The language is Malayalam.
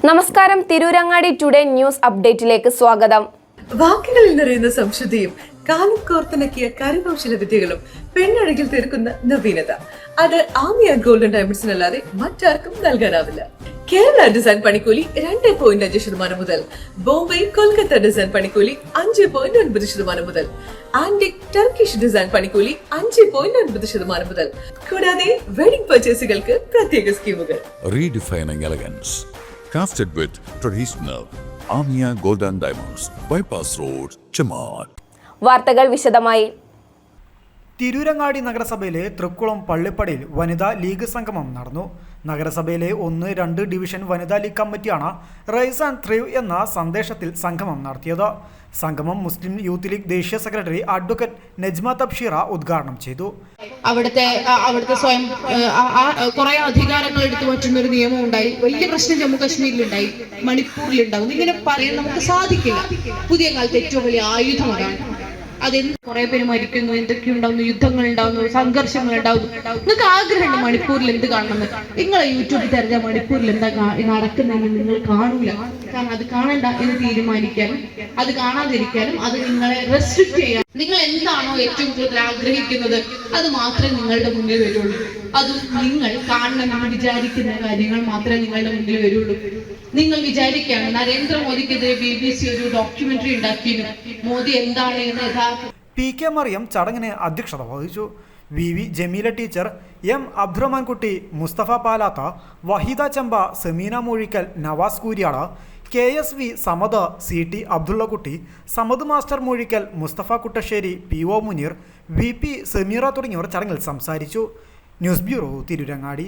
നമസ്കാരം, തിരൂരങ്ങാടി ടുഡേ ന്യൂസ് അപ്ഡേറ്റിലേക്ക് സ്വാഗതം. വാക്കുകളിൽ നിറയുന്ന സംശുദ്ധിയും കാലം കോർത്തിണക്കിയ കരകൗശല വിദ്യകളും പെണ്ണഴകിൽ തീർക്കുന്ന നവീനത അത് ആമിയ ഗോൾഡൻ ഡയമണ്ട്സിനല്ലാതെ മറ്റാർക്കും നൽകാനാവില്ല. കേരള ഡിസൈൻ പണിക്കൂലി 2.5% മുതൽ, ബോംബെ കൊൽക്കത്ത ഡിസൈൻ പണിക്കൂലി 5.9% മുതൽ, ആന്റിക് ടർക്കിഷ് ഡിസൈൻ പണിക്കൂലി 5.9% മുതൽ, കൂടാതെ വെഡിംഗ് പർച്ചേസുകൾക്ക് പ്രത്യേക സ്കീമുകൾ. Redefining elegance, crafted with traditional Amia Golden Diamonds, Bypass Road, Chamat. വാർത്തകൾ വിശദമായി. തിരൂരങ്ങാടി നഗരസഭയിലെ തൃക്കുളം പള്ളിപ്പടിയിൽ വനിതാ ലീഗ് സംഗമം നടന്നു. നഗരസഭയിലെ 1-2 ഡിവിഷൻ വനിതാ ലീഗ് കമ്മിറ്റിയാണ് റൈസ് ആൻഡ് ത്രിവ് എന്ന സന്ദേശത്തിൽ സംഗമം നടത്തിയത്. സംഗമം മുസ്ലിം യൂത്ത് ലീഗ് ദേശീയ സെക്രട്ടറി അഡ്വക്കേറ്റ് നജ്മ തബ്ഷീറ ഉദ്ഘാടനം ചെയ്തു. അവിടുത്തെ സ്വയം കുറെ അധികാരങ്ങൾ എടുത്തു മാറ്റുന്ന ഒരു നിയമം ഉണ്ടായി. വലിയ പ്രശ്നം ജമ്മു കാശ്മീരിലുണ്ടായി, മണിപ്പൂരിലുണ്ടാവും. ഇങ്ങനെ പറയാൻ നമുക്ക് സാധിക്കില്ല. പുതിയ കാലത്ത് ഏറ്റവും വലിയ ആയുധം അതാണ്. അതെന്ത് കുറെ പേര് മരിക്കുന്നു, എന്തൊക്കെ ഉണ്ടാവുന്നു, യുദ്ധങ്ങൾ ഉണ്ടാവുന്നു, സംഘർഷങ്ങൾ ഉണ്ടാവുന്നു. നിങ്ങൾക്ക് ആഗ്രഹമുണ്ട് മണിപ്പൂരിൽ എന്ത് കാണണമെന്ന്. നിങ്ങളെ യൂട്യൂബിൽ തെരഞ്ഞ മണിപ്പൂരിൽ എന്താ നടക്കുന്നതെന്ന് നിങ്ങൾ കാണൂല. കാരണം അത് കാണണ്ട എന്ന് തീരുമാനിക്കാനും അത് കാണാതിരിക്കാനും അത് നിങ്ങളെ റെസ്ട്രിക്ട് ചെയ്യാൻ നിങ്ങൾ എന്താണോ ഏറ്റവും കൂടുതൽ ആഗ്രഹിക്കുന്നത് അത് മാത്രമേ നിങ്ങളുടെ മുന്നിൽ വരുള്ളൂ. അതും നിങ്ങൾ കാണണമെന്ന് വിചാരിക്കുന്ന കാര്യങ്ങൾ മാത്രമേ നിങ്ങളുടെ മുന്നിൽ വരുള്ളൂ. നിങ്ങൾ വിചാരിക്കുകയാണ് നരേന്ദ്രമോദിക്കെതിരെ BBC ഒരു ഡോക്യുമെന്ററി ഉണ്ടാക്കിയിരുന്നു. മോദി എന്താണ് എന്ന് PK മറിയം ചടങ്ങിന് അധ്യക്ഷത വഹിച്ചു. VV Jameela teacher, M Abdurahman Kutty, Mustafa Palatha, Waheeda Chamba, Sameena Moozhikkal, Navas Kooriyad, KSV Samad, CT Abdullakutty, Samad master Moozhikkal, Mustafa Kuttassery, PO Muneer, VP Sameera തുടങ്ങിയവർ ചടങ്ങിൽ സംസാരിച്ചു. News bureau, Tirurangadi.